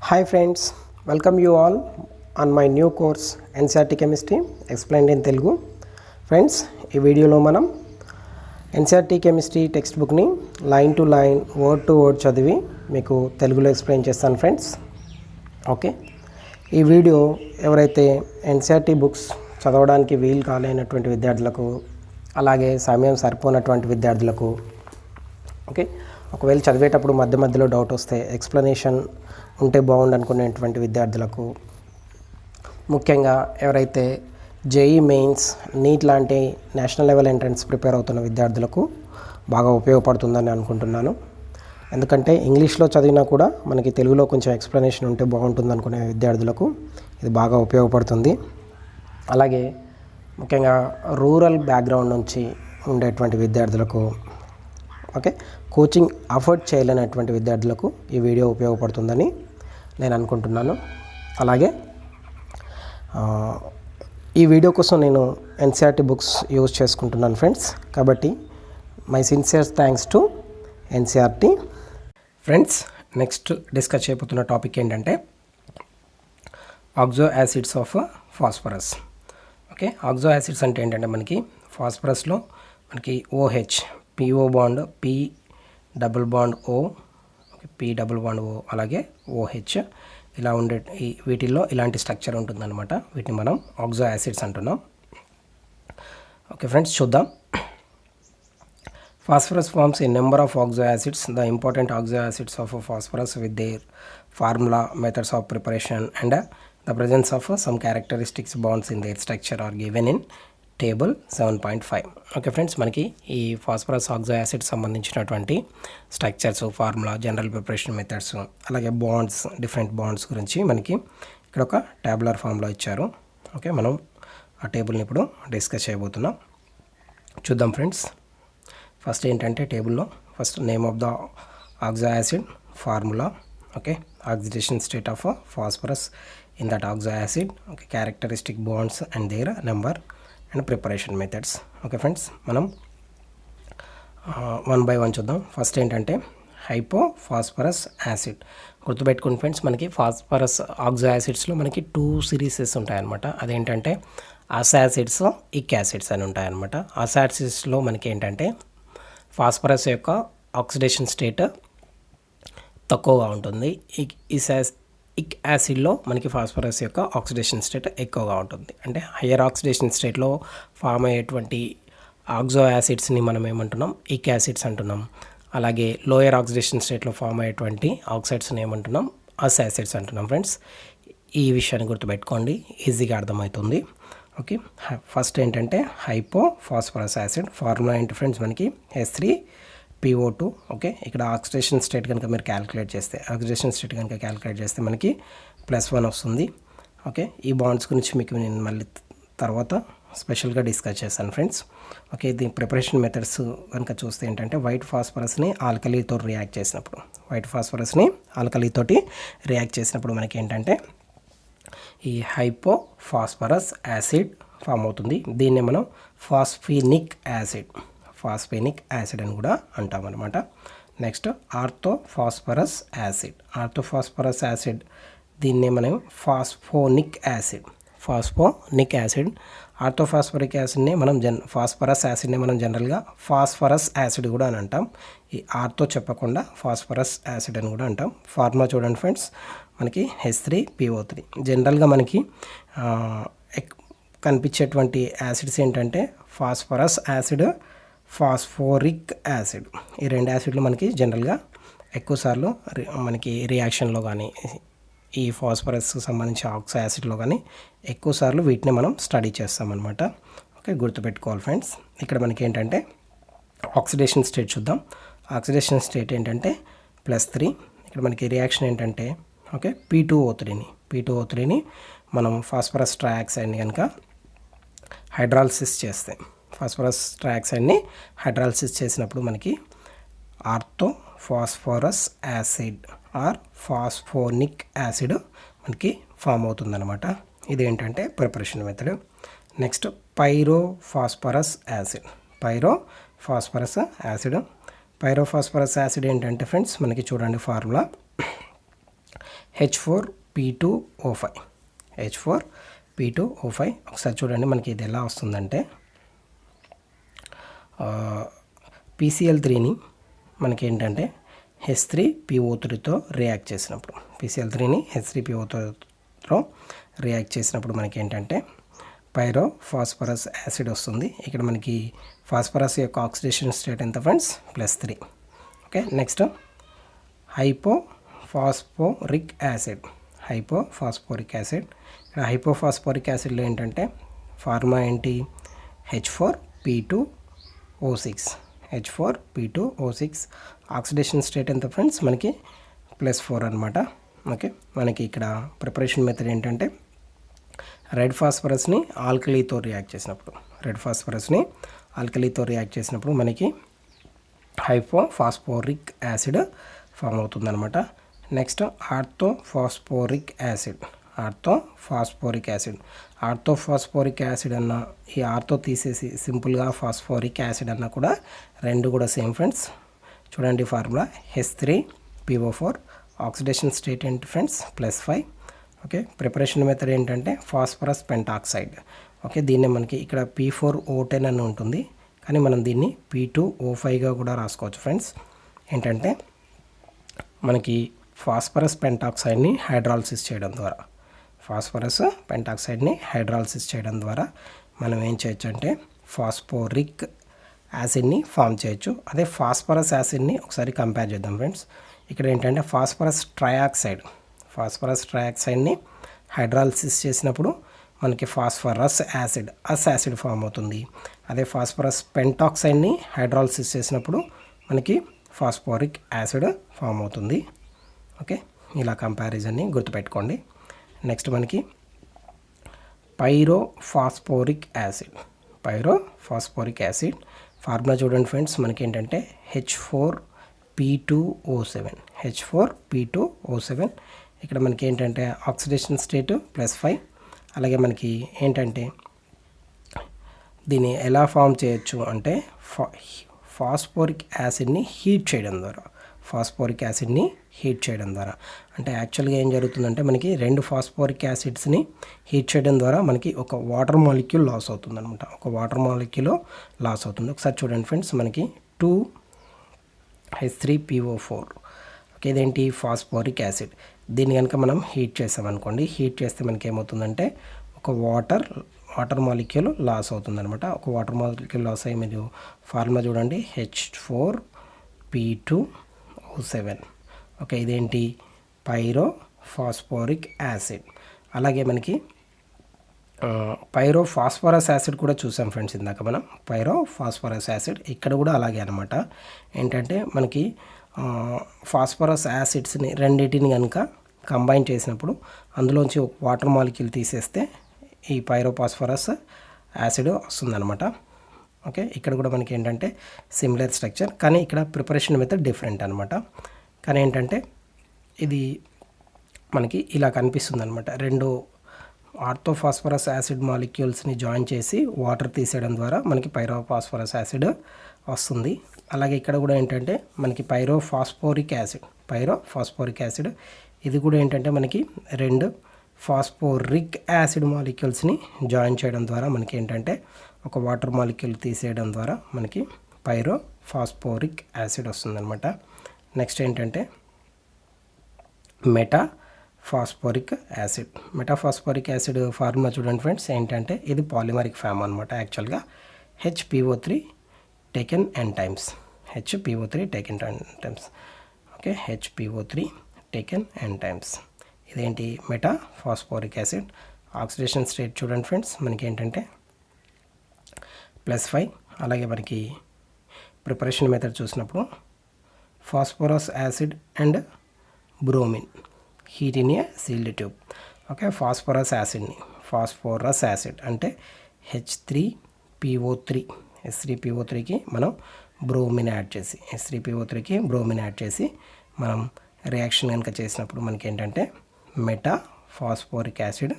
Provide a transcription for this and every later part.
Hi friends, welcome you all on my new course NCERT Chemistry explained in Telugu. Friends, ఈ వీడియోలో మనం NCERT Chemistry text బుక్ని line to line word to word చదివి మీకు తెలుగులో explain చేస్తాను friends. Okay, ఈ వీడియో ఎవరైతే NCERT బుక్స్ చదవడానికి వీలు కాలేనటువంటి విద్యార్థులకు, అలాగే సమయం సరిపోనటువంటి విద్యార్థులకు, ఓకే, ఒకవేళ చదివేటప్పుడు మధ్య మధ్యలో డౌట్ వస్తే ఎక్స్ప్లెనేషన్ ఉంటే బాగుండు అనుకునేటువంటి విద్యార్థులకు, ముఖ్యంగా ఎవరైతే జేఈ మెయిన్స్, నీట్ లాంటి నేషనల్ లెవెల్ ఎంట్రన్స్ ప్రిపేర్ అవుతున్న విద్యార్థులకు బాగా ఉపయోగపడుతుందని అనుకుంటున్నాను. ఎందుకంటే ఇంగ్లీష్లో చదివినా కూడా మనకి తెలుగులో కొంచెం ఎక్స్ప్లెనేషన్ ఉంటే బాగుంటుంది అనుకునే విద్యార్థులకు ఇది బాగా ఉపయోగపడుతుంది. అలాగే ముఖ్యంగా రూరల్ బ్యాక్గ్రౌండ్ నుంచి ఉండేటువంటి విద్యార్థులకు, ఓకే, కోచింగ్ అఫోర్డ్ చేయలేనటువంటి విద్యార్థులకు ఈ వీడియో ఉపయోగపడుతుందని నేను అనుకుంటున్నాను. అలాగే ఈ వీడియో కోసం నేను NCERT బుక్స్ యూజ్ చేసుకుంటున్నాను ఫ్రెండ్స్. కాబట్టి my sincere thanks to NCERT. Friends, next discuss చేయబోతున్న టాపిక్ ఏంటంటే oxo acids of phosphorus. Okay, oxo acids అంటే ఏంటంటే మనకి ఫాస్ఫరస్లో మనకి OH, PO bond, P double bond O, P double bond O, అలాగే OH ఇలా ఉండే వీటిల్లో ఇలాంటి స్ట్రక్చర్ ఉంటుందన్నమాట. వీటిని మనం ఆక్సో యాసిడ్స్ అంటున్నాం. ఓకే ఫ్రెండ్స్, చూద్దాం. Phosphorus forms a number of oxo acids. The important oxo acids of phosphorus with their formula, methods of preparation and the presence of some characteristics bonds in their structure are given in table 7.5. Okay friends, మనకి ఈ phosphorus oxo acid సంబంధించినటువంటి structures, formula, general preparation methods, అలాగే bonds, different bonds గురించి మనకి ఇక్కడ ఒక tabular ఫామ్లో ఇచ్చారు. ఓకే, మనం ఆ టేబుల్ని ఇప్పుడు డిస్కస్ చేయబోతున్నాం. చూద్దాం ఫ్రెండ్స్. ఫస్ట్ ఏంటంటే టేబుల్లో first name of the oxo acid, formula, okay, oxidation state of phosphorus in that oxo acid, okay, characteristic bonds and their number and preparation methods. Okay friends, మనం 1 by 1 చూద్దాం. First ఏంటంటే hypophosphorous acid. గుర్తుపెట్టుకోండి friends, మనకి phosphorus oxo యాసిడ్స్లో మనకి 2 serieses ఉంటాయన్నమాట. అదేంటంటే అసాసిడ్స్, ఇక్ యాసిడ్స్ అని ఉంటాయన్నమాట. అసాసిడ్స్లో మనకి ఏంటంటే ఫాస్ఫరస్ యొక్క ఆక్సిడేషన్ స్టేట్ తక్కువగా ఉంటుంది. ఇక్ యాసిడ్లో మనకి ఫాస్ఫరస్ యొక్క ఆక్సిడేషన్ స్టేట్ ఎక్కువగా ఉంటుంది. అంటే హయ్యర్ ఆక్సిడేషన్ స్టేట్లో ఫామ్ అయ్యేటువంటి ఆక్సో యాసిడ్స్ని మనం ఏమంటున్నాం, ఇక్ యాసిడ్స్ అంటున్నాం. అలాగే లోయర్ ఆక్సిడేషన్ స్టేట్లో ఫామ్ అయ్యేటువంటి ఆక్సైడ్స్ని ఏమంటున్నాం, అస్ యాసిడ్స్ అంటున్నాం. ఫ్రెండ్స్, ఈ విషయాన్ని గుర్తుపెట్టుకోండి, ఈజీగా అర్థమవుతుంది. ఓకే, ఫస్ట్ ఏంటంటే హైపోఫాస్ఫరస్ యాసిడ్. ఫార్ములా ఏంటి ఫ్రెండ్స్, మనకి H3PO2. ఓకే, ఇక్కడ ఆక్సిడేషన్ స్టేట్ కనుక మీరు క్యాలిక్యులేట్ చేస్తే, ఆక్సిడేషన్ స్టేట్ కనుక క్యాలిక్యులేట్ చేస్తే మనకి +1 వస్తుంది. ఓకే, ఈ బాండ్స్ గురించి మీకు నేను మళ్ళీ తర్వాత స్పెషల్గా డిస్కస్ చేస్తాను ఫ్రెండ్స్. ఓకే, దీని ప్రిపరేషన్ మెథడ్స్ కనుక చూస్తే ఏంటంటే వైట్ ఫాస్ఫరస్ని ఆల్కలీతో రియాక్ట్ చేసినప్పుడు మనకి ఏంటంటే ఈ హైపోఫాస్ఫరస్ యాసిడ్ ఫామ్ అవుతుంది. దీన్నే మనం ఫాస్ఫీనిక్ యాసిడ్ అని కూడా అంటాం అనమాట. నెక్స్ట్ ఆర్థోఫాస్ఫరస్ యాసిడ్, దీన్నే మనం ఫాస్ఫోనిక్ యాసిడ్. ఆర్థోఫాస్ఫరిక్ యాసిడ్ని మనం ఫాస్ఫరస్ యాసిడ్ని మనం జనరల్గా ఫాస్ఫరస్ యాసిడ్ కూడా అని అంటాం. ఈ ఆర్థో చెప్పకుండా ఫాస్ఫరస్ యాసిడ్ అని కూడా అంటాం. ఫార్ములా చూడండి ఫ్రెండ్స్, మనకి H3PO3. జనరల్గా మనకి కనిపించేటువంటి యాసిడ్స్ ఏంటంటే ఫాస్ఫరస్ యాసిడ్, ఫాస్ఫోరిక్ యాసిడ్. ఈ 2 యాసిడ్లు మనకి జనరల్గా ఎక్కువసార్లు మనకి రియాక్షన్లో కానీ, ఈ ఫాస్ఫరస్ సంబంధించి ఆక్సో యాసిడ్లో కానీ ఎక్కువసార్లు వీటిని మనం స్టడీ చేస్తామన్నమాట. ఓకే, గుర్తుపెట్టుకోవాలి ఫ్రెండ్స్. ఇక్కడ మనకి ఏంటంటే ఆక్సిడేషన్ స్టేట్ చూద్దాం. ఆక్సిడేషన్ స్టేట్ ఏంటంటే +3. ఇక్కడ మనకి రియాక్షన్ ఏంటంటే, ఓకే, P2O3ని మనం ఫాస్ఫరస్ ట్రైఆక్సైడ్ని కనుక హైడ్రాలసిస్ చేసినప్పుడు మనకి ఆర్థోఫాస్ఫరస్ యాసిడ్ ఆర్ ఫాస్ఫోనిక్ యాసిడ్ మనకి ఫామ్ అవుతుందన్నమాట. ఇదేంటంటే ప్రిపరేషన్ మెథడ్. నెక్స్ట్ పైరోఫాస్ఫరస్ యాసిడ్ ఏంటంటే ఫ్రెండ్స్, మనకి చూడండి ఫార్ములా H4P2O5 H4P2O5 ఒకసారి చూడండి మనకి ఇది ఎలా వస్తుందంటే PCl3ని మనకి ఏంటంటే H3PO3తో రియాక్ట్ చేసినప్పుడు PCl3ని H3PO3తో రియాక్ట్ చేసినప్పుడు మనకి ఏంటంటే పైరో ఫాస్ఫరస్ యాసిడ్ వస్తుంది. ఇక్కడ మనకి ఫాస్ఫరస్ యొక్క ఆక్సిడేషన్ స్టేట్ ఎంత ఫ్రెండ్స్ +3. ఓకే, నెక్స్ట్ హైపోఫాస్ఫోరిక్ యాసిడ్ ఇక్కడ హైపోఫాస్ఫోరిక్ యాసిడ్లో ఏంటంటే ఫార్ములా ఏంటి H4P2O6 ఆక్సిడేషన్ స్టేట్ ఎంత ఫ్రెండ్స్ మనకి +4 అనమాట. ఓకే, మనకి ఇక్కడ ప్రిపరేషన్ మెథడ్ ఏంటంటే రెడ్ ఫాస్ఫరస్ని ఆల్కలీతో రియాక్ట్ చేసినప్పుడు మనకి హైపోఫాస్ఫోరిక్ యాసిడ్ ఫామ్ అవుతుందన్నమాట. నెక్స్ట్ ఆర్థోఫాస్ఫోరిక్ యాసిడ్ అన్న ఈ ఆర్థో తీసేసి సింపుల్గా ఫాస్ఫోరిక్ యాసిడ్ అన్న కూడా రెండు కూడా సేమ్ ఫ్రెండ్స్. చూడండి ఫార్ములా H3PO4 ఆక్సిడేషన్ స్టేట్ ఏంటి ఫ్రెండ్స్ +5. ఓకే, ప్రిపరేషన్ మెథడ్ ఏంటంటే ఫాస్ఫరస్ పెంటాక్సైడ్. ఓకే, దీన్నే మనకి ఇక్కడ P4O10 అని ఉంటుంది, కానీ మనం దీన్ని P2O5గా కూడా రాసుకోవచ్చు ఫ్రెండ్స్. ఏంటంటే మనకి ఫాస్ఫరస్ పెంటాక్సైడ్ని హైడ్రాలసిస్ చేయడం ద్వారా మనం ఏం చేయొచ్చు అంటే ఫాస్ఫోరిక్ యాసిడ్ని ఫామ్ చేయొచ్చు. అదే ఫాస్ఫరస్ యాసిడ్ని ఒకసారి కంపేర్ చేద్దాం ఫ్రెండ్స్. ఇక్కడ ఏంటంటే ఫాస్ఫరస్ ట్రయాక్సైడ్ని హైడ్రాలసిస్ చేసినప్పుడు మనకి ఫాస్ఫరస్ యాసిడ్ ఫామ్ అవుతుంది. అదే ఫాస్ఫరస్ పెంటాక్సైడ్ని హైడ్రాలసిస్ చేసినప్పుడు మనకి ఫాస్ఫోరిక్ యాసిడ్ ఫామ్ అవుతుంది. ఓకే, ఇలా కంపారిజన్ని గుర్తుపెట్టుకోండి. నెక్స్ట్ మనకి పైరోఫాస్ఫోరిక్ యాసిడ్ ఫార్ములా చూడండి ఫ్రెండ్స్, మనకి ఏంటంటే H4P2O7 ఇక్కడ మనకి ఏంటంటే ఆక్సిడేషన్ స్టేట్ +5. అలాగే మనకి ఏంటంటే దీన్ని ఎలా ఫామ్ చేయొచ్చు అంటే ఫాస్ఫోరిక్ యాసిడ్ని హీట్ చేయడం ద్వారా అంటే యాక్చువల్గా ఏం జరుగుతుందంటే మనకి రెండు ఫాస్ఫోరిక్ యాసిడ్స్ని హీట్ చేయడం ద్వారా మనకి ఒక వాటర్ మాలిక్యూల్ లాస్ అవుతుంది. ఒకసారి చూడండి ఫ్రెండ్స్, మనకి 2H3PO4. ఓకే, ఇదేంటి ఫాస్ఫోరిక్ యాసిడ్. దీన్ని కనుక మనం హీట్ చేస్తామనుకోండి, హీట్ చేస్తే మనకి ఏమవుతుందంటే ఒక వాటర్ మాలిక్యూల్ లాస్ అవుతుందన్నమాట. ఒక వాటర్ మాలిక్యూల్ లాస్ అయ్యి మీరు ఫార్ములా చూడండి H4P2O7. ఓకే, ఇదేంటి పైరోఫాస్ఫోరిక్ యాసిడ్. అలాగే మనకి పైరోఫాస్ఫరస్ యాసిడ్ కూడా చూసాం ఫ్రెండ్స్ ఇందాక మనం. పైరోఫాస్ఫరస్ యాసిడ్ ఇక్కడ కూడా అలాగే అనమాట. ఏంటంటే మనకి ఫాస్ఫరస్ యాసిడ్స్ని రెండింటిని కనుక కంబైన్ చేసినప్పుడు అందులోంచి ఒక వాటర్ మాలిక్యూల్ తీసేస్తే ఈ పైరోఫాస్ఫరస్ యాసిడ్ వస్తుందన్నమాట. ఓకే, ఇక్కడ కూడా మనకి ఏంటంటే సిమిలర్ స్ట్రక్చర్, కానీ ఇక్కడ ప్రిపరేషన్ మెథడ్ డిఫరెంట్ అనమాట. కానీ ఏంటంటే ఇది మనకి ఇలా కనిపిస్తుంది అనమాట. రెండు ఆర్థోఫాస్ఫరస్ యాసిడ్ మాలిక్యూల్స్ని జాయిన్ చేసి వాటర్ తీసేయడం ద్వారా మనకి పైరోఫాస్ఫరస్ యాసిడ్ వస్తుంది. అలాగే ఇక్కడ కూడా ఏంటంటే మనకి పైరోఫాస్ఫోరిక్ యాసిడ్ ఇది కూడా ఏంటంటే మనకి రెండు ఫాస్ఫోరిక్ యాసిడ్ మాలిక్యూల్స్ని జాయిన్ చేయడం ద్వారా మనకి ఏంటంటే ఒక వాటర్ మాలిక్యూల్ తీసేయడం ద్వారా మనకి పైరోఫాస్ఫోరిక్ యాసిడ్ వస్తుందన్నమాట. నెక్స్ట్ ఏంటంటే మెటాఫాస్ఫోరిక్ యాసిడ్ ఫార్ములా చూడండి ఫ్రెండ్స్, ఏంటంటే ఇది పాలిమరిక్ ఫామ్ అనమాట. యాక్చువల్గా HPO3 taken n times. Okay, HPO3 taken n times. ఇదేంటి మెటాఫాస్ఫోరిక్ యాసిడ్. ఆక్సిడేషన్ స్టేట్ చూడండి ఫ్రెండ్స్, మనకి ఏంటంటే +5. అలాగే మనకి ప్రిపరేషన్ మెథడ్ చూసినప్పుడు phosphorus acid and bromine heat in a sealed tube. Okay, phosphorus acid అంటే H3PO3కి మనం బ్రోమిన్ యాడ్ చేసి మనం రియాక్షన్ కనుక చేసినప్పుడు మనకి ఏంటంటే మెటాఫాస్ఫోరిక్ యాసిడ్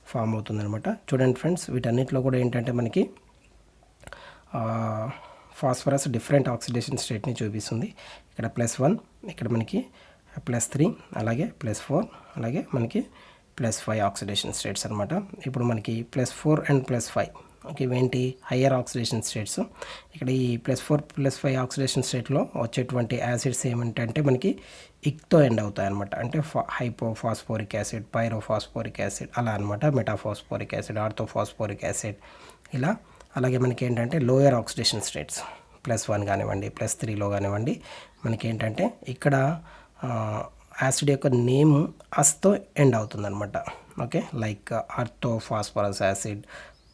ఫామ్ అవుతుందన్నమాట. చూడండి ఫ్రెండ్స్, వీటన్నిటిలో కూడా ఏంటంటే మనకి ఫాస్ఫరస్ డిఫరెంట్ ఆక్సిడేషన్ స్టేట్ని చూపిస్తుంది. ఇక్కడ +1, ఇక్కడ మనకి +3 అలాగే +4 అలాగే మనకి +5 ఆక్సిడేషన్ స్టేట్స్ అనమాట. ఇప్పుడు మనకి +4 అండ్ +5 ఓకే ఇవేంటి హయ్యర్ ఆక్సిడేషన్ స్టేట్స్. ఇక్కడ ఈ +4 +5 ఆక్సిడేషన్ స్టేట్లో వచ్చేటువంటి యాసిడ్స్ ఏమిటంటే మనకి ఇక్తో ఎండ్ అవుతాయి అనమాట. అంటే హైపోఫాస్ఫోరిక్ యాసిడ్, పైరోఫాస్ఫోరిక్ యాసిడ్ అలా అనమాట. మెటాఫాస్ఫోరిక్ యాసిడ్, ఆర్థోఫాస్ఫోరిక్ యాసిడ్ ఇలా. అలాగే మనకి ఏంటంటే లోయర్ ఆక్సిడేషన్ స్టేట్స్ +1 కానివ్వండి, +3లో కానివ్వండి మనకి ఏంటంటే ఇక్కడ యాసిడ్ యొక్క నేమ్ అస్తో ఎండ్ అవుతుందన్నమాట. Okay like orthophosphorous acid,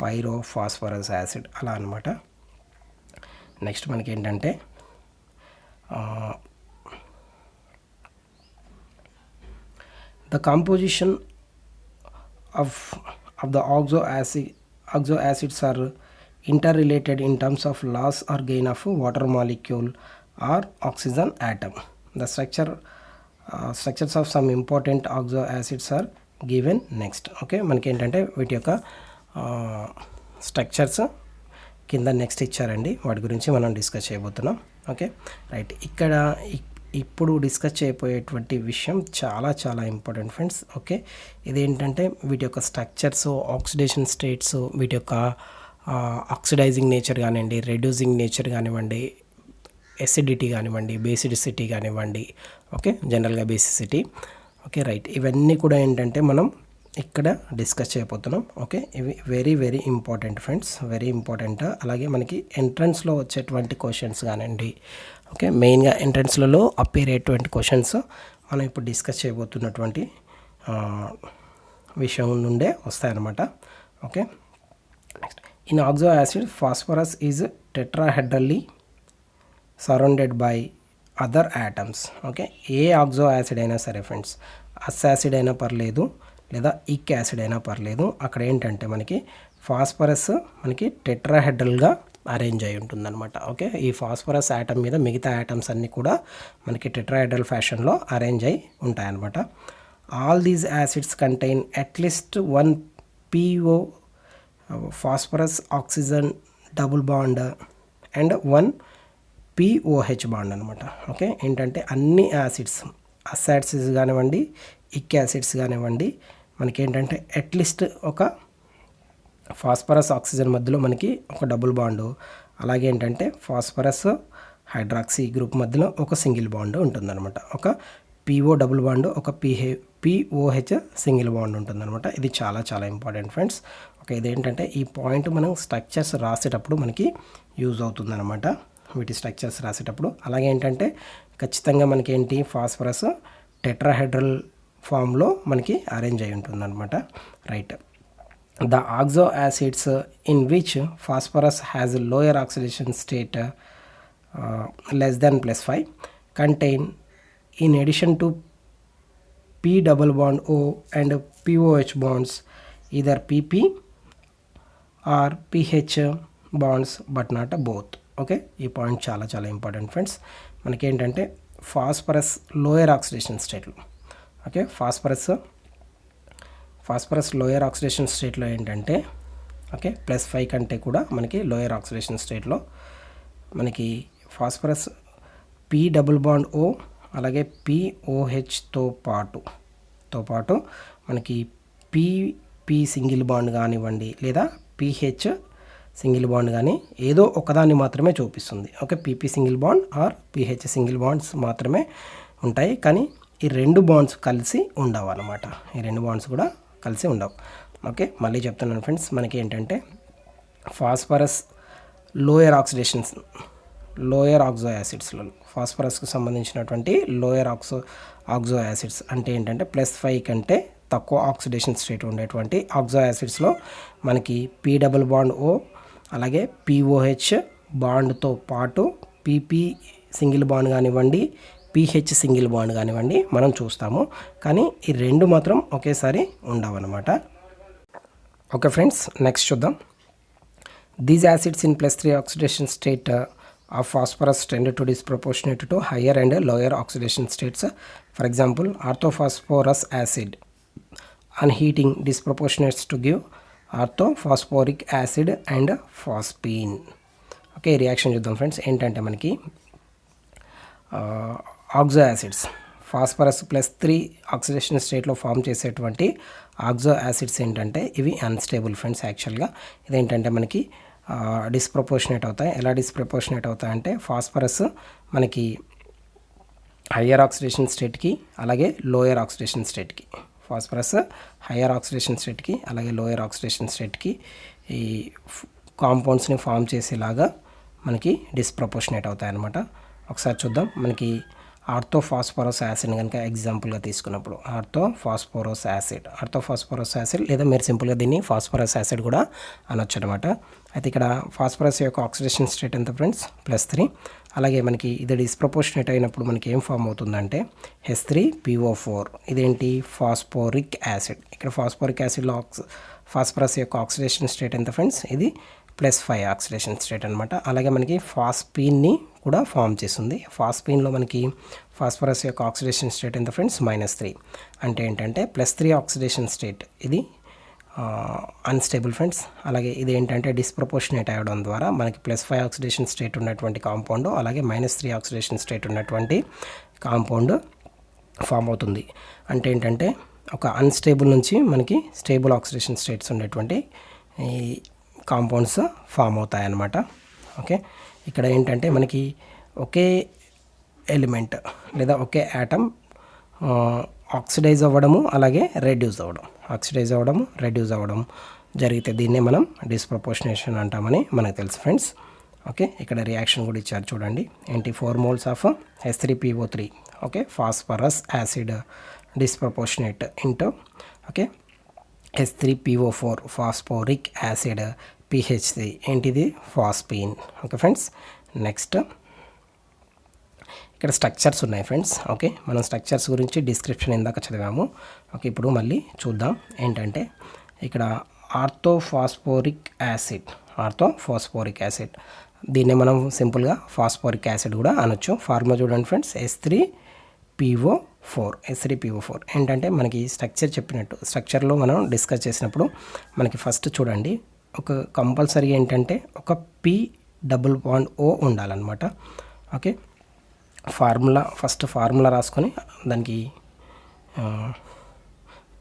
pyrophosphorous acid అలా అనమాట. నెక్స్ట్ మనకి ఏంటంటే the composition of the oxo acids are interrelated in terms of loss or gain of water molecule or oxygen atom. The structures of some important oxo acids are given next. Okay మనకి ఏంటంటే వీటి యొక్క structures కింద next ఇచ్చారండి, వాటి గురించి మనం discuss చేయబోతున్నాం. Okay right. ఇక్కడ ఇప్పుడు డిస్కస్ చేయబోయేటువంటి విషయం చాలా చాలా ఇంపార్టెంట్ ఫ్రెండ్స్. ఓకే ఇదేంటంటే వీటి యొక్క స్ట్రక్చర్స్, ఆక్సిడేషన్ స్టేట్స్, వీటి యొక్క ఆక్సిడైజింగ్ నేచర్ కానివ్వండి, రెడ్యూసింగ్ నేచర్ కానివ్వండి, ఎసిడిటీ కానివ్వండి, బేసిడిసిటీ కానివ్వండి, ఓకే జనరల్గా బేసిసిటీ. Okay right. ఇవన్నీ కూడా ఏంటంటే మనం ఇక్కడ డిస్కస్ చేయబోతున్నాం. ఓకే ఇవి very very important friends, very important. అలాగే మనకి ఎంట్రన్స్లో వచ్చేటువంటి క్వశ్చన్స్ కానివ్వండి, ఓకే మెయిన్గా ఎంట్రన్స్లలో అపేర్ అయ్యేటువంటి క్వశ్చన్స్ మనం ఇప్పుడు డిస్కస్ చేయబోతున్నటువంటి విషయం నుండే వస్తాయన్నమాట. Okay next in oxo acid phosphorus is tetrahedrally surrounded by other atoms. Okay A oxo acid అయినా సరే ఫ్రెండ్స్, అస్ యాసిడ్ అయినా పర్లేదు లేదా ఇక్ యాసిడ్ అయినా పర్లేదు, అక్కడ ఏంటంటే మనకి ఫాస్ఫరస్ మనకి టెట్రాహెడ్రల్గా అరేంజ్ అయి ఉంటుందన్నమాట. ఓకే ఈ ఫాస్ఫరస్ యాటమ్ మీద మిగతా యాటమ్స్ అన్నీ కూడా మనకి టెట్రాహెడ్రల్ ఫ్యాషన్లో అరేంజ్ అయి ఉంటాయన్నమాట. All these acids contain at least 1 PO phosphorus oxygen double bond and 1 POH bond అనమాట. ఓకే ఏంటంటే అన్ని యాసిడ్స్, అస్ యాసిడ్స్ కానివ్వండి, ఇక్ యాసిడ్స్ కానివ్వండి, మనకి ఏంటంటే అట్లీస్ట్ ఒక ఫాస్ఫరస్ ఆక్సిజన్ మధ్యలో మనకి ఒక డబుల్ బాండు, అలాగే ఏంటంటే ఫాస్ఫరస్ హైడ్రాక్సీ గ్రూప్ మధ్యలో ఒక సింగిల్ బాండ్ ఉంటుందన్నమాట. ఒక PO డబుల్ బాండ్, ఒక POH సింగిల్ బాండ్ ఉంటుందన్నమాట. ఇది చాలా చాలా ఇంపార్టెంట్ ఫ్రెండ్స్. ఓకే ఇదేంటంటే ఈ పాయింట్ మనం స్ట్రక్చర్స్ రాసేటప్పుడు మనకి యూజ్ అవుతుందన్నమాట, వీటి స్ట్రక్చర్స్ రాసేటప్పుడు. అలాగే ఏంటంటే ఖచ్చితంగా మనకి ఏంటి ఫాస్ఫరస్ టెట్రాహెడ్రల్ ఫామ్లో మనకి అరేంజ్ అయి ఉంటుందన్నమాట. Right. The oxo acids in which phosphorus has lower oxidation state less than +5 contain in addition to P double bond O and POH bonds either PP or PH bonds but not both. Okay ఈ point చాలా చాలా important friends. మనకి ఏంటంటే phosphorus lower oxidation స్టేట్లో, okay phosphorus lower oxidation స్టేట్లో ఏంటంటే okay +5 కంటే కూడా మనకి లోయర్ ఆక్సిడేషన్ స్టేట్లో మనకి phosphorus P double bond O అలాగే POHతో పాటు మనకి PP సింగిల్ బాండ్ కానివ్వండి లేదా PH సింగిల్ బాండ్ కానీ ఏదో ఒకదాన్ని మాత్రమే చూపిస్తుంది. Okay PP single bond or PH single bonds మాత్రమే ఉంటాయి, కానీ ఈ రెండు బాండ్స్ కలిసి ఉండవు అన్నమాట. ఈ రెండు బాండ్స్ కూడా కలిసి ఉండవు. ఓకే మళ్ళీ చెప్తున్నాను ఫ్రెండ్స్, మనకి ఏంటంటే ఫాస్ఫరస్ లోయర్ ఆక్సో యాసిడ్స్లో ఫాస్ఫరస్కు సంబంధించినటువంటి లోయర్ ఆక్సో యాసిడ్స్ అంటే ఏంటంటే +5 కంటే తక్కువ ఆక్సిడేషన్ స్టేట్ ఉండేటువంటి ఆక్సో యాసిడ్స్లో మనకి P డబుల్ బాండ్ O అలాగే POH బాండ్తో పాటు PP సింగిల్ బాండ్ కానివ్వండి, PH సింగిల్ బాండ్ కానివ్వండి మనం చూస్తాము, కానీ ఈ రెండు మాత్రం ఒకేసారి ఉండవన్నమాట. ఓకే ఫ్రెండ్స్ నెక్స్ట్ చూద్దాం. These acids in +3 oxidation state of phosphorus tend to disproportionate to higher and lower oxidation states. For example, orthophosphorus acid on heating disproportionates to give orthophosphoric acid and phosphine. Okay reaction చూద్దాం friends. ఏంటంటే మనకి oxo acids phosphorus +3 oxidation స్టేట్లో form చేసేటువంటి oxo acids ఏంటంటే ఇవి unstable friends. యాక్చువల్గా ఇదేంటంటే మనకి డిస్ప్రపోర్షనేట్ అవుతాయి. ఎలా డిస్ప్రపోర్షనేట్ అవుతాయంటే ఫాస్ఫరస్ మనకి హయ్యర్ ఆక్సిడేషన్ స్టేట్కి అలాగే లోయర్ ఆక్సిడేషన్ స్టేట్కి, ఫాస్ఫరస్ హయ్యర్ ఆక్సిడేషన్ స్టేట్కి అలాగే లోయర్ ఆక్సిడేషన్ స్టేట్కి ఈ కాంపౌండ్స్ని ఫామ్ చేసేలాగా మనకి డిస్ప్రపోర్షనేట్ అవుతాయి అన్నమాట. ఒకసారి చూద్దాం. మనకి ఆర్థోఫాస్ఫరస్ యాసిడ్ కనుక ఎగ్జాంపుల్గా తీసుకున్నప్పుడు ఆర్థోఫాస్ఫరస్ యాసిడ్ లేదా మీరు సింపుల్గా దీన్ని ఫాస్ఫరస్ యాసిడ్ కూడా అనొచ్చు అనమాట. అయితే ఇక్కడ ఫాస్ఫరస్ యొక్క ఆక్సిడేషన్ స్టేట్ ఎంత ఫ్రెండ్స్? +3. అలాగే మనకి ఇది డిస్ప్రపోర్షనేట్ అయినప్పుడు మనకి ఏం ఫామ్ అవుతుందంటే H3PO4. ఇదేంటి? Phosphoric acid. ఇక్కడ ఫాస్ఫోరిక్ యాసిడ్లో ఫాస్ఫరస్ యొక్క ఆక్సిడేషన్ స్టేట్ ఎంత ఫ్రెండ్స్? ఇది +5 ఆక్సిడేషన్ స్టేట్ అనమాట. అలాగే మనకి ఫాస్ఫీన్ని కూడా ఫామ్ చేస్తుంది. ఫాస్ఫీన్లో మనకి ఫాస్ఫరస్ యొక్క ఆక్సిడేషన్ స్టేట్ ఎంత ఫ్రెండ్స్? -3. అంటే ఏంటంటే +3 ఆక్సిడేషన్ స్టేట్ ఇది అన్స్టేబుల్ ఫ్రెండ్స్. అలాగే ఇది ఏంటంటే డిస్ప్రపోర్షనేట్ అవ్వడం ద్వారా మనకి +5 ఆక్సిడేషన్ స్టేట్ ఉన్నటువంటి కాంపౌండ్ అలాగే -3 ఆక్సిడేషన్ స్టేట్ ఉన్నటువంటి కాంపౌండ్ ఫామ్ అవుతుంది. అంటే ఏంటంటే ఒక అన్స్టేబుల్ నుంచి మనకి స్టేబుల్ ఆక్సిడేషన్ స్టేట్స్ ఉండేటువంటి ఈ కాంపౌండ్స్ ఫామ్ అవుతాయి అన్నమాట. ఓకే, ఇక్కడ ఏంటంటే మనకి ఒకే ఎలిమెంట్ లేదా ఒకే యాటమ్ ఆక్సిడైజ్ అవ్వడము అలాగే రెడ్యూస్ అవ్వడం జరిగితే దీన్నే మనం డిస్ప్రపోర్షనేషన్ అంటామని మనకు తెలుసు ఫ్రెండ్స్. ఓకే, ఇక్కడ రియాక్షన్ కూడా ఇచ్చారు చూడండి. ఏంటి? 4 moles of H3PO3 okay phosphorus acid disproportionate into okay H3PO4 phosphoric acid PH3 ఏంటిది? ఫాస్ఫీన్. ఓకే ఫ్రెండ్స్, నెక్స్ట్ ఇక్కడ స్ట్రక్చర్స్ ఉన్నాయి ఫ్రెండ్స్. ఓకే, మనం స్ట్రక్చర్స్ గురించి డిస్క్రిప్షన్ ఇందాక చదివాము. ఓకే, ఇప్పుడు మళ్ళీ చూద్దాం. ఏంటంటే ఇక్కడ ఆర్థోఫాస్ఫోరిక్ యాసిడ్ దీన్ని మనం సింపుల్గా ఫాస్ఫోరిక్ యాసిడ్ కూడా అనొచ్చు. ఫార్ములా చూడండి ఫ్రెండ్స్, H3PO4 ఏంటంటే మనకి స్ట్రక్చర్ చెప్పినట్టు స్ట్రక్చర్లో మనం డిస్కస్ చేసినప్పుడు మనకి ఫస్ట్ చూడండి ఒక కంపల్సరీ ఏంటంటే ఒక P≡O ఉండాలన్నమాట. ఓకే, ఫస్ట్ ఫార్ములా రాసుకొని దానికి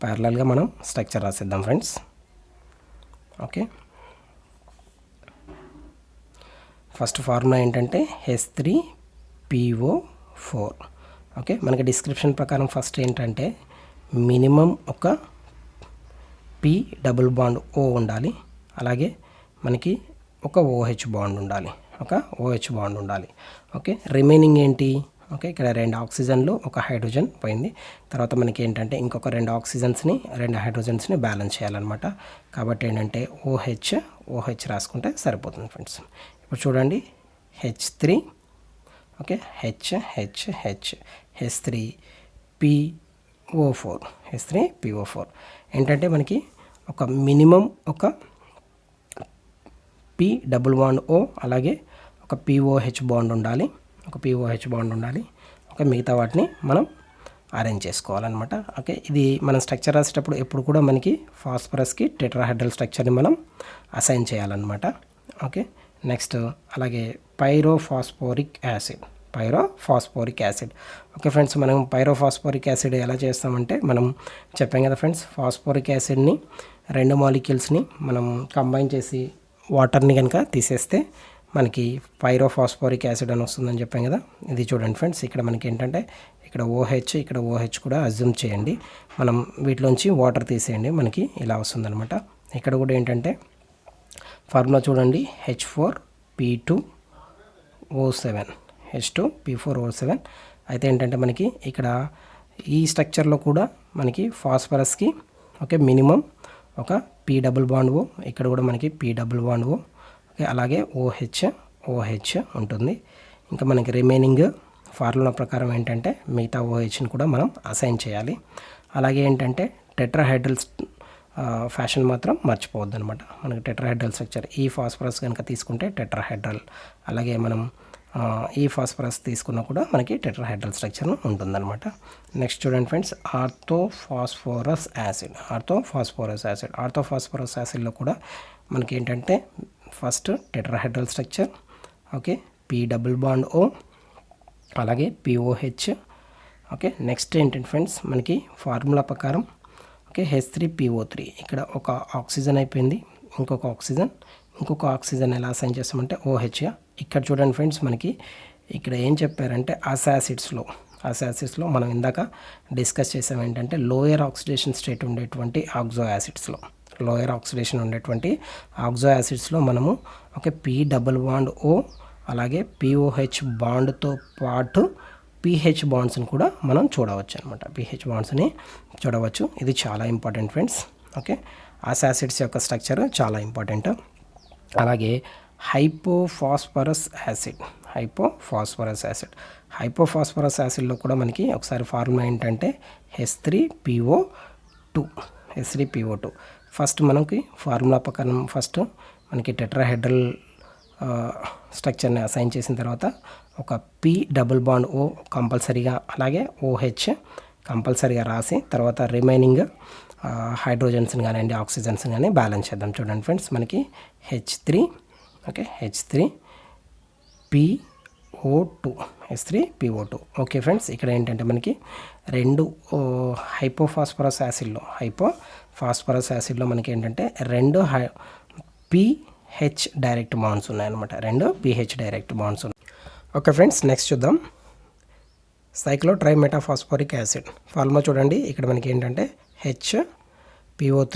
ప్యారలల్గా మనం స్ట్రక్చర్ రాసేద్దాం ఫ్రెండ్స్. ఓకే, ఫస్ట్ ఫార్ములా ఏంటంటే H3PO4. ఓకే, మనకి డిస్క్రిప్షన్ ప్రకారం ఫస్ట్ ఏంటంటే మినిమం ఒక P≡O ఉండాలి. అలాగే మనకి ఒక OH బాండ్ ఉండాలి. ఓకే, రిమైనింగ్ ఏంటి? ఓకే, ఇక్కడ 2 ఆక్సిజన్లు 1 హైడ్రోజన్ పోయింది. తర్వాత మనకి ఏంటంటే ఇంకొక 2 ఆక్సిజన్స్ని 2 హైడ్రోజన్స్ని బ్యాలెన్స్ చేయాలన్నమాట. కాబట్టి ఏంటంటే OH రాసుకుంటే సరిపోతుంది ఫ్రెండ్స్. ఇప్పుడు చూడండి H3 ఓకే H3PO4 ఏంటంటే మనకి ఒక మినిమం ఒక P≡O అలాగే ఒక POH బాండ్ ఉండాలి. ఓకే, మిగతా వాటిని మనం అరేంజ్ చేసుకోవాలన్నమాట. ఓకే, ఇది మనం స్ట్రక్చర్ రాసేటప్పుడు ఎప్పుడు కూడా మనకి ఫాస్ఫరస్కి టెట్రాహెడ్రల్ స్ట్రక్చర్ని మనం అసైన్ చేయాలన్నమాట. ఓకే, నెక్స్ట్ అలాగే పైరోఫాస్ఫోరిక్ యాసిడ్. ఓకే ఫ్రెండ్స్, మనం పైరోఫాస్ఫోరిక్ యాసిడ్ ఎలా చేస్తామంటే మనం చెప్పాం కదా ఫ్రెండ్స్, ఫాస్ఫోరిక్ యాసిడ్ని 2 మాలిక్యూల్స్ని మనం కంబైన్ చేసి వాటర్ని కనుక తీసేస్తే మనకి పైరోఫాస్ఫోరిక్ యాసిడ్ అని వస్తుందని చెప్పాం కదా. ఇది చూడండి ఫ్రెండ్స్, ఇక్కడ మనకి ఏంటంటే ఇక్కడ OH కూడా అజ్యూమ్ చేయండి. మనం వీటిలోంచి వాటర్ తీసేయండి, మనకి ఇలా వస్తుందన్నమాట. ఇక్కడ కూడా ఏంటంటే ఫార్ములా చూడండి H2P4O7 అయితే ఏంటంటే మనకి ఇక్కడ ఈ స్ట్రక్చర్లో కూడా మనకి ఫాస్ఫరస్కి ఓకే మినిమం ఒక P≡O, ఇక్కడ కూడా మనకి P≡O ఓకే, అలాగే OH ఉంటుంది. ఇంకా మనకి రిమైనింగ్ ఫార్ములా ప్రకారం ఏంటంటే మిగతా OHని కూడా మనం అసైన్ చేయాలి. అలాగే ఏంటంటే టెట్రాహైడ్రల్ ఫ్యాషన్ మాత్రం మర్చిపోవద్దు అనమాట. మనకి టెట్రాహైడ్రల్ స్ట్రక్చర్ ఈ ఫాస్ఫరస్ కనుక తీసుకుంటే టెట్రాహైడ్రల్, అలాగే మనం ఈ ఫాస్ఫరస్ తీసుకున్నా కూడా మనకి టెట్రాహైడ్రల్ స్ట్రక్చర్ ఉంటుందన్నమాట. నెక్స్ట్ చూడండి ఫ్రెండ్స్, ఆర్థోఫాస్ఫరస్ యాసిడ్లో కూడా మనకి ఏంటంటే first tetrahedral structure okay P≡O అలాగే POH ఓకే, నెక్స్ట్ ఏంటంటే ఫ్రెండ్స్ మనకి ఫార్ములా ప్రకారం ఓకే H3PO3 ఇక్కడ ఒక ఆక్సిజన్ అయిపోయింది, ఇంకొక ఆక్సిజన్ ఎలా అసైన్ చేస్తామంటే OHగా. ఇక్కడ చూడండి ఫ్రెండ్స్ మనకి ఇక్కడ ఏం చెప్పారంటే యాసిడ్స్లో మనం ఇందాక డిస్కస్ చేసాం ఏంటంటే లోయర్ ఆక్సిడేషన్ స్టేట్ ఉండేటువంటి ఆక్సో యాసిడ్స్లో మనము ఓకే P∪O అలాగే POH బాండ్తో పాటు pH బాండ్స్ని కూడా మనం చూడవచ్చు అనమాట. pH బాండ్స్ని చూడవచ్చు. ఇది చాలా ఇంపార్టెంట్ ఫ్రెండ్స్. ఓకే, యాసిడ్స్ యొక్క స్ట్రక్చర్ చాలా ఇంపార్టెంట్. అలాగే హైపోఫాస్ఫరస్ యాసిడ్లో కూడా మనకి ఒకసారి ఫార్ములా ఏంటంటే H3PO2. ఫస్ట్ మనకి ఫార్ములా ప్రకారం ఫస్ట్ మనకి టెట్రాహెడ్రల్ స్ట్రక్చర్ని అసైన్ చేసిన తర్వాత ఒక P∪O కంపల్సరీగా అలాగే OH కంపల్సరీగా రాసి తర్వాత రిమైనింగ్ హైడ్రోజన్స్ని కానివ్వండి ఆక్సిజన్స్ కానీ బ్యాలెన్స్ చేద్దాం. చూడండి ఫ్రెండ్స్ మనకి H3PO2. ఓకే ఫ్రెండ్స్, ఇక్కడ ఏంటంటే మనకి రెండు హైపోఫాస్ఫరస్ యాసిడ్లో మనకి ఏంటంటే రెండు pH డైరెక్ట్ బాండ్స్ ఉన్నాయన్నమాట. ఓకే ఫ్రెండ్స్, నెక్స్ట్ చూద్దాం. సైక్లోట్రైమెటాఫాస్ఫోరిక్ యాసిడ్ ఫార్ములా చూడండి. ఇక్కడ మనకి ఏంటంటే HPO3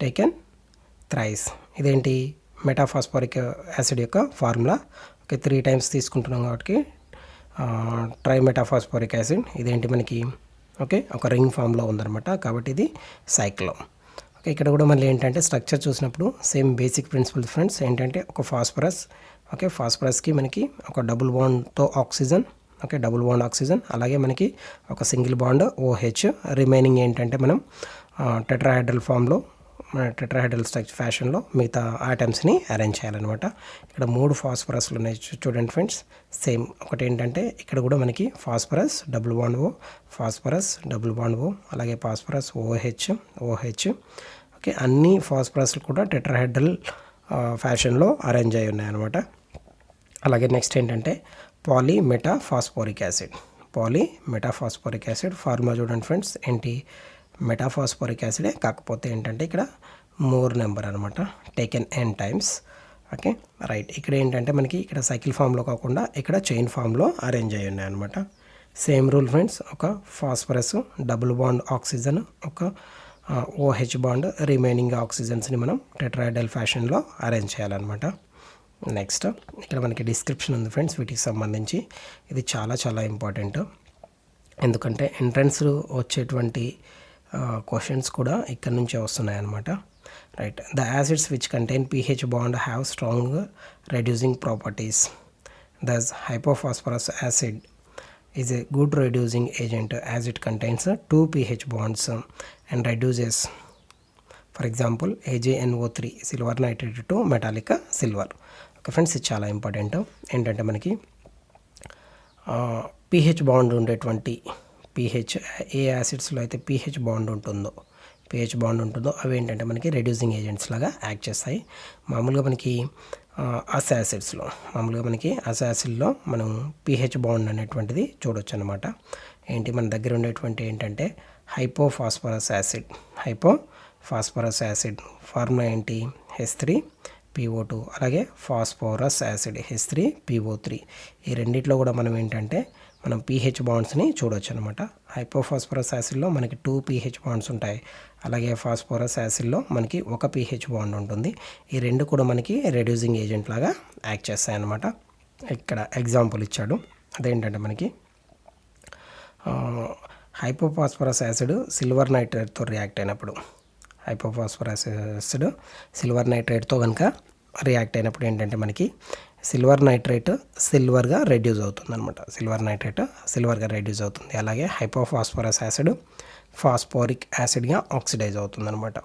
టేకెన్ థ్రైస్. ఇదేంటి మెటాఫాస్ఫోరిక్ యాసిడ్ యొక్క ఫార్ములా. ఓకే, 3 టైమ్స్ తీసుకుంటున్నాం కాబట్టి ట్రైమెటాఫాస్ఫోరిక్ యాసిడ్. ఇదేంటి మనకి ఓకే ఒక రింగ్ ఫామ్లో ఉందన్నమాట, కాబట్టి ఇది సైక్లో. ఓకే, ఇక్కడ కూడా మళ్ళీ ఏంటంటే స్ట్రక్చర్ చూసినప్పుడు సేమ్ బేసిక్ ప్రిన్సిపల్ ఫ్రెండ్స్. ఏంటంటే ఒక ఫాస్ఫరస్కి మనకి ఒక డబుల్ బాండ్తో oxygen, okay double bond oxygen, అలాగే మనకి ఒక సింగిల్ బాండ్ OH. రిమైనింగ్ ఏంటంటే మనం టెట్రాహెడ్రల్ స్ట్రక్చర్ ఫ్యాషన్లో మిగతా ఐటమ్స్ని అరేంజ్ చేయాలన్నమాట. ఇక్కడ 3 ఫాస్ఫరస్లు ఉన్నాయి చూడండి ఫ్రెండ్స్. సేమ్ ఒకటి ఏంటంటే ఇక్కడ కూడా మనకి ఫాస్ఫరస్ డబుల్ బాండ్ O, అలాగే ఫాస్ఫరస్ OH. ఓకే, అన్ని ఫాస్ఫరస్లు కూడా టెట్రాహెడ్రల్ ఫ్యాషన్లో అరేంజ్ అయి ఉన్నాయన్నమాట. అలాగే నెక్స్ట్ ఏంటంటే పాలీమెటాఫాస్ఫోరిక్ యాసిడ్ ఫార్ములా చూడండి ఫ్రెండ్స్. ఏంటి మెటాఫాస్ఫోరిక్ యాసిడే, కాకపోతే ఏంటంటే ఇక్కడ మోర్ నెంబర్ అనమాట, taken n times. Okay right, ఇక్కడ ఏంటంటే మనకి ఇక్కడ సైకిల్ ఫామ్లో కాకుండా ఇక్కడ చైన్ ఫామ్లో అరేంజ్ అయ్యి ఉన్నాయన్నమాట. సేమ్ రూల్ ఫ్రెండ్స్, ఒక ఫాస్ఫరస్ డబుల్ బాండ్ ఆక్సిజన్, ఒక OH బాండ్, రిమైనింగ్ ఆక్సిజన్స్ని మనం టెట్రాహెడ్రల్ ఫ్యాషన్లో అరేంజ్ చేయాలన్నమాట. నెక్స్ట్ ఇక్కడ మనకి డిస్క్రిప్షన్ ఉంది ఫ్రెండ్స్ వీటికి సంబంధించి. ఇది చాలా చాలా ఇంపార్టెంట్, ఎందుకంటే ఎంట్రన్స్ వచ్చేటువంటి క్వశ్చన్స్ కూడా ఇక్కడ నుంచే వస్తున్నాయి అన్నమాట. Right, the acids which contain pH bond have strong reducing properties. Thus hypophosphorous acid is a good reducing agent as it contains 2 pH bonds and reduces, for example, AgNO3 silver nitrate to metallic silver. Okay friends, ఇది చాలా important. ఏంటంటే మనకి pH bond ఉండేటువంటి ఏ యాసిడ్స్లో అయితే pH bond ఉంటుందో అవి ఏంటంటే మనకి రెడ్యూసింగ్ ఏజెంట్స్ లాగా యాక్ట్ చేస్తాయి. మామూలుగా మనకి యాసిడ్లో మనం pH బాండ్ అనేటువంటిది చూడొచ్చు అనమాట. ఏంటి మన దగ్గర ఉండేటువంటి ఏంటంటే హైపోఫాస్ఫరస్ యాసిడ్ ఫార్ములా ఏంటి H3PO2, అలాగే ఫాస్ఫరస్ యాసిడ్ H3PO3. ఈ రెండిట్లో కూడా మనం ఏంటంటే మనం pH బాండ్స్ని చూడొచ్చు అనమాట. హైపోఫాస్ఫరస్ యాసిడ్లో మనకి 2 pH బాండ్స్ ఉంటాయి, అలాగే ఫాస్ఫరస్ యాసిడ్లో మనకి 1 pH బాండ్ ఉంటుంది. ఈ రెండు కూడా మనకి రెడ్యూసింగ్ ఏజెంట్ లాగా యాక్ట్ చేస్తాయి అన్నమాట. ఇక్కడ ఎగ్జాంపుల్ ఇచ్చాడు, అదేంటంటే మనకి హైపోఫాస్ఫరస్ యాసిడ్ సిల్వర్ నైట్రేట్తో రియాక్ట్ అయినప్పుడు కనుక రియాక్ట్ అయినప్పుడు ఏంటంటే మనకి సిల్వర్ నైట్రేట్ సిల్వర్గా రెడ్యూస్ అవుతుంది అనమాట. సిల్వర్గా రెడ్యూస్ అవుతుంది. అలాగే హైపోఫాస్ఫరస్ యాసిడ్ ఫాస్ఫోరిక్ యాసిడ్గా ఆక్సిడైజ్ అవుతుంది అనమాట.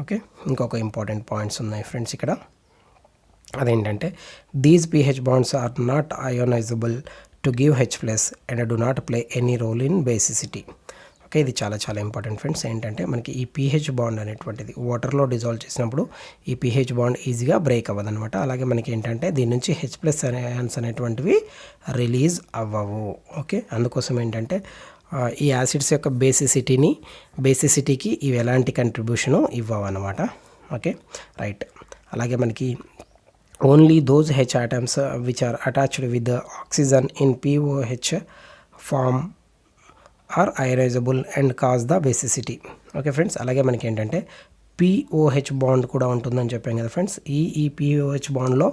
ఓకే, ఇంకొక ఇంపార్టెంట్ పాయింట్స్ ఉన్నాయి ఫ్రెండ్స్ ఇక్కడ. అదేంటంటే these pH bonds are not ionisable to give H+ and do not play any role in basicity. Okay, ఇది చాలా చాలా ఇంపార్టెంట్ ఫ్రెండ్స్. ఏంటంటే మనకి ఈ pH బాండ్ అనేటువంటిది వాటర్లో డిజాల్వ్ చేసినప్పుడు ఈ pH బాండ్ ఈజీగా బ్రేక్ అవ్వదన్నమాట. అలాగే మనకి ఏంటంటే దీని నుంచి H+ అయాన్స్ అనేటువంటివి రిలీజ్ అవ్వవు. ఓకే, అందుకోసం ఏంటంటే ఈ యాసిడ్స్ యొక్క బేసిసిటీకి ఇవి ఎలాంటి కంట్రిబ్యూషను ఇవ్వవు అనమాట. Okay, right. అలాగే మనకి only those H atoms which are attached with the oxygen in POH form are ionizable and cause the basicity. Okay friends, అలాగే మనకి ఏంటంటే POH బాండ్ కూడా ఉంటుందని చెప్పాం కదా ఫ్రెండ్స్. ఈ POH బాండ్లో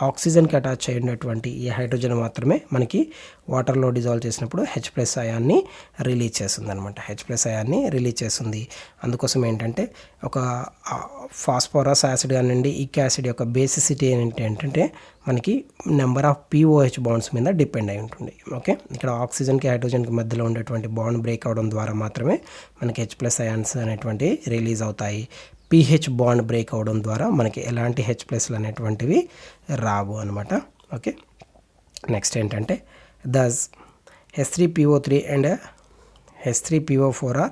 ఆక్సిజన్కి అటాచ్ అయినటువంటి ఈ హైడ్రోజన్ మాత్రమే మనకి వాటర్లో డిజాల్వ్ చేసినప్పుడు H+ అయాన్ని రిలీజ్ చేస్తుంది అనమాట. H+ అయాన్ని రిలీజ్ చేస్తుంది. అందుకోసం ఏంటంటే ఒక ఫాస్ఫరస్ యాసిడ్ కానివ్వండి, ఇక్ యాసిడ్ యొక్క బేసిసిటీ ఏంటంటే మనకి నెంబర్ ఆఫ్ POH బాండ్స్ మీద డిపెండ్ అయి ఉంటుంది. ఓకే, ఇక్కడ ఆక్సిజన్కి హైడ్రోజన్కి మధ్యలో ఉండేటువంటి బాండ్ బ్రేక్ అవడం ద్వారా మాత్రమే మనకి H+ అయాన్స్ అనేటువంటి రిలీజ్ అవుతాయి. pH బాండ్ బ్రేక్ అవడం ద్వారా మనకి ఎలాంటి H+ అనేటువంటివి రావు అనమాట. ఓకే, నెక్స్ట్ ఏంటంటే thus H3PO3 and H3PO4 are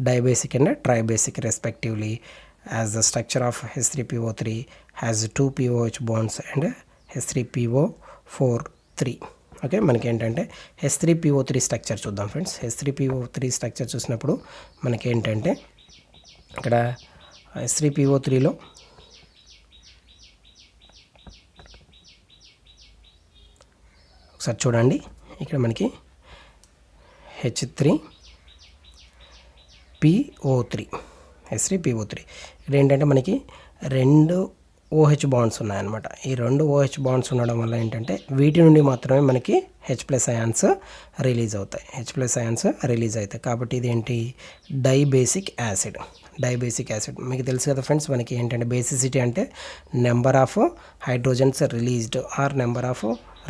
dibasic and tribasic respectively. As the structure of H3PO3 has 2 POH bonds and H3PO4 3. Okay, మనకి ఏంటంటే H3PO3 స్ట్రక్చర్ చూద్దాం ఫ్రెండ్స్. H3PO3 స్ట్రక్చర్ చూసినప్పుడు మనకి ఏంటంటే ఇక్కడ H3PO3లో ఒకసారి చూడండి, ఇక్కడ మనకి H3PO3 ఇక్కడ ఏంటంటే మనకి 2 OH బాండ్స్ ఉన్నాయన్నమాట. ఈ 2 OH బాండ్స్ ఉండడం వల్ల ఏంటంటే వీటి నుండి మాత్రమే మనకి H+ అయాన్స్ రిలీజ్ అవుతాయి. కాబట్టి ఇది ఏంటి, డైబేసిక్ యాసిడ్. మీకు తెలుసు కదా ఫ్రెండ్స్, మనకి ఏంటంటే బేసిసిటీ అంటే number of hydrogens released or number of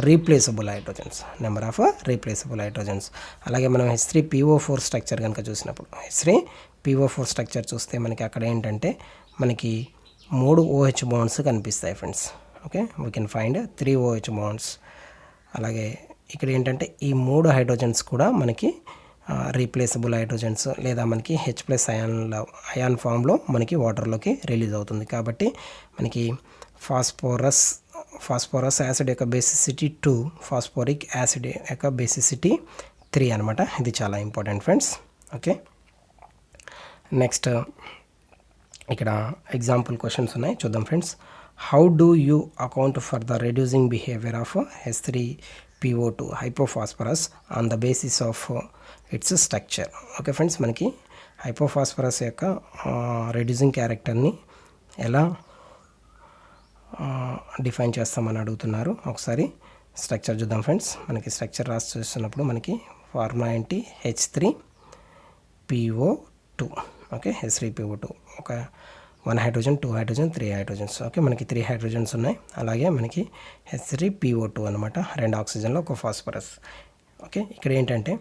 replaceable hydrogens. అలాగే మనం H3PO4 స్ట్రక్చర్ కనుక చూసినప్పుడు H3PO4 స్ట్రక్చర్ చూస్తే మనకి అక్కడ ఏంటంటే మనకి 3 OH బాండ్స్ కనిపిస్తాయి friends. Okay, we can find 3 OH bonds. అలాగే ఇక్కడ ఏంటంటే ఈ 3 హైడ్రోజన్స్ కూడా మనకి రీప్లేసబుల్ హైడ్రోజన్స్ లేదా మనకి H+ అయాన్ ఫామ్లో మనకి వాటర్లోకి రిలీజ్ అవుతుంది. కాబట్టి మనకి ఫాస్ఫరస్ యాసిడ్ యొక్క బేసిసిటీ 2, ఫాస్ఫోరిక్ యాసిడ్ యొక్క బేసిసిటీ 3 అనమాట. ఇది చాలా ఇంపార్టెంట్ ఫ్రెండ్స్. ఓకే, నెక్స్ట్ ఇక్కడ ఎగ్జాంపుల్ క్వశ్చన్స్ ఉన్నాయి, చూద్దాం friends. How do you account for the reducing behaviour of H3PO2 hypophosphorous on the basis of its structure. Okay friends, మనకి hypophosphorous యొక్క reducing క్యారెక్టర్ని ఎలా డిఫైన్ చేస్తామని అడుగుతున్నారు. ఒకసారి స్ట్రక్చర్ చూద్దాం ఫ్రెండ్స్. మనకి స్ట్రక్చర్ రాసి చూస్తున్నప్పుడు మనకి ఫార్ములా ఏంటి, H3PO2. ఓకే, H3PO2 ఒక 1 హైడ్రోజన్, 2 హైడ్రోజన్, 3 హైడ్రోజన్స్. ఓకే, మనకి 3 హైడ్రోజన్స్ ఉన్నాయి. అలాగే మనకి H3PO2 అనమాట, 2 ఆక్సిజన్లో ఒక ఫాస్ఫరస్. ఓకే, ఇక్కడ ఏంటంటే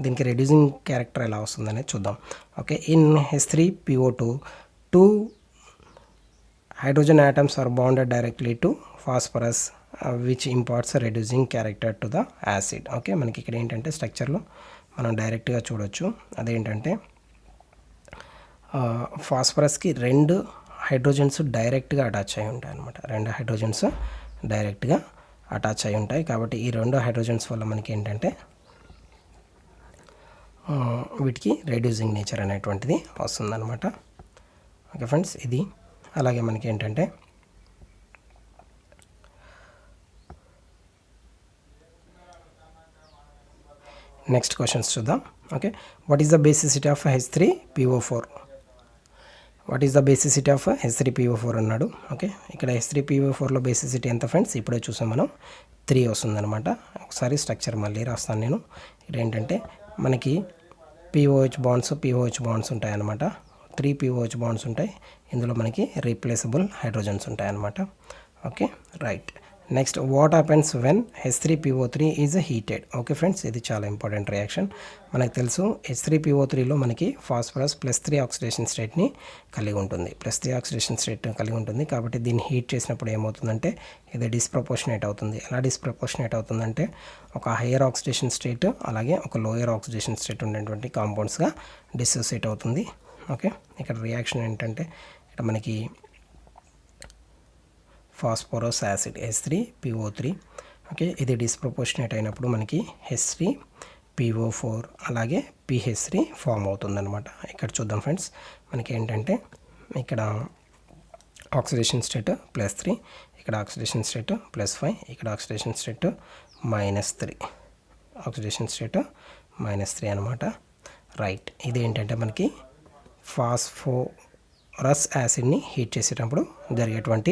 దీనికి రెడ్యూసింగ్ క్యారెక్టర్ ఎలా వస్తుందనేది చూద్దాం. Okay, in H3PO2 2 hydrogen atoms are bonded directly to phosphorus which imparts a reducing character to the acid. Okay, మనకి ఇక్కడ ఏంటంటే స్ట్రక్చర్లో మనం డైరెక్ట్గా చూడొచ్చు. అదేంటంటే ఫాస్ఫరస్కి 2 హైడ్రోజన్స్ డైరెక్ట్గా అటాచ్ అయి ఉంటాయి అనమాట. 2 హైడ్రోజన్స్ డైరెక్ట్గా అటాచ్ అయి ఉంటాయి. కాబట్టి ఈ 2 హైడ్రోజన్స్ వల్ల మనకి ఏంటంటే వీటికి రెడ్యూసింగ్ నేచర్ అనేటువంటిది వస్తుందన్నమాట. ఓకే ఫ్రెండ్స్, ఇది. అలాగే మనకి ఏంటంటే నెక్స్ట్ క్వశ్చన్స్ చూద్దాం. Okay, what is the basicity of H3PO4? H3PO4 అన్నాడు. ఓకే, ఇక్కడ H3PO4లో బేసిసిటీ ఎంత ఫ్రెండ్స్? ఇప్పుడే చూసాం మనం, 3 వస్తుందన్నమాట. ఒకసారి స్ట్రక్చర్ మళ్ళీ రాస్తాను నేను. ఇక్కడ ఏంటంటే మనకి POH బాండ్స్ ఉంటాయన్నమాట. 3 POH బాండ్స్ ఉంటాయి. ఇందులో మనకి రీప్లేసబుల్ హైడ్రోజన్స్ ఉంటాయన్నమాట. Okay, right. Next what happens when H3PO3 is heated. Okay friends, ఇది చాలా ఇంపార్టెంట్ రియాక్షన్. మనకు తెలుసు H3PO3లో మనకి ఫాస్ఫరస్ +3 ఆక్సిడేషన్ స్టేట్ని కలిగి ఉంటుంది. +3 ఆక్సిడేషన్ స్టేట్ కలిగి ఉంటుంది. కాబట్టి దీన్ని హీట్ చేసినప్పుడు ఏమవుతుందంటే ఇది డిస్ప్రపోర్షనేట్ అవుతుంది. ఎలా డిస్ప్రపోర్షనేట్ అవుతుందంటే ఒక హయ్యర్ ఆక్సిడేషన్ స్టేట్ అలాగే ఒక లోయర్ ఆక్సిడేషన్ స్టేట్ ఉండేటువంటి కాంపౌండ్స్గా డిసోసియేట్ అవుతుంది. ఓకే, ఇక్కడ రియాక్షన్ ఏంటంటే ఇక్కడ మనకి ఫాస్ఫరస్ యాసిడ్ H3PO3. ఓకే, ఇది డిస్ప్రపోర్షనేట్ అయినప్పుడు మనకి H3PO4 అలాగే PH3 ఫామ్ అవుతుందన్నమాట. ఇక్కడ చూద్దాం ఫ్రెండ్స్, మనకి ఏంటంటే ఇక్కడ ఆక్సిడేషన్ స్టేట్ +3, ఇక్కడ ఆక్సిడేషన్ స్టేట్ +5, ఇక్కడ ఆక్సిడేషన్ స్టేట్ -3, ఆక్సిడేషన్ స్టేట్ -3 అనమాట. రైట్, ఇది ఏంటంటే మనకి ఫాస్ఫరస్ యాసిడ్ని హీట్ చేసేటప్పుడు జరిగేటువంటి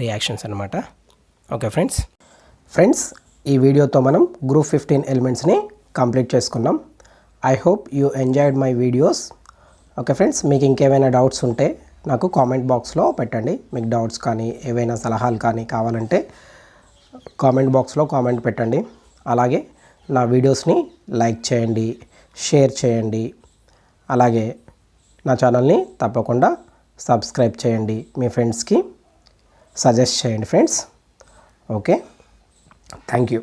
రియాక్షన్స్ అనమాట. ఓకే ఫ్రెండ్స్, ఈ వీడియోతో మనం గ్రూప్ 15 ఎలిమెంట్స్ని కంప్లీట్ చేసుకున్నాం. I hope you enjoyed my videos. Okay friends, మీకు ఇంకేమైనా డౌట్స్ ఉంటే నాకు కామెంట్ బాక్స్లో పెట్టండి. మీకు డౌట్స్ కానీ ఏవైనా సలహాలు కానీ కావాలంటే కామెంట్ బాక్స్లో కామెంట్ పెట్టండి. అలాగే నా వీడియోస్ని లైక్ చేయండి, షేర్ చేయండి. అలాగే నా ఛానల్ని తప్పకుండా సబ్స్క్రైబ్ చేయండి. మీ ఫ్రెండ్స్కి సజెస్ట్ చేయండి ఫ్రెండ్స్. Okay, thank you.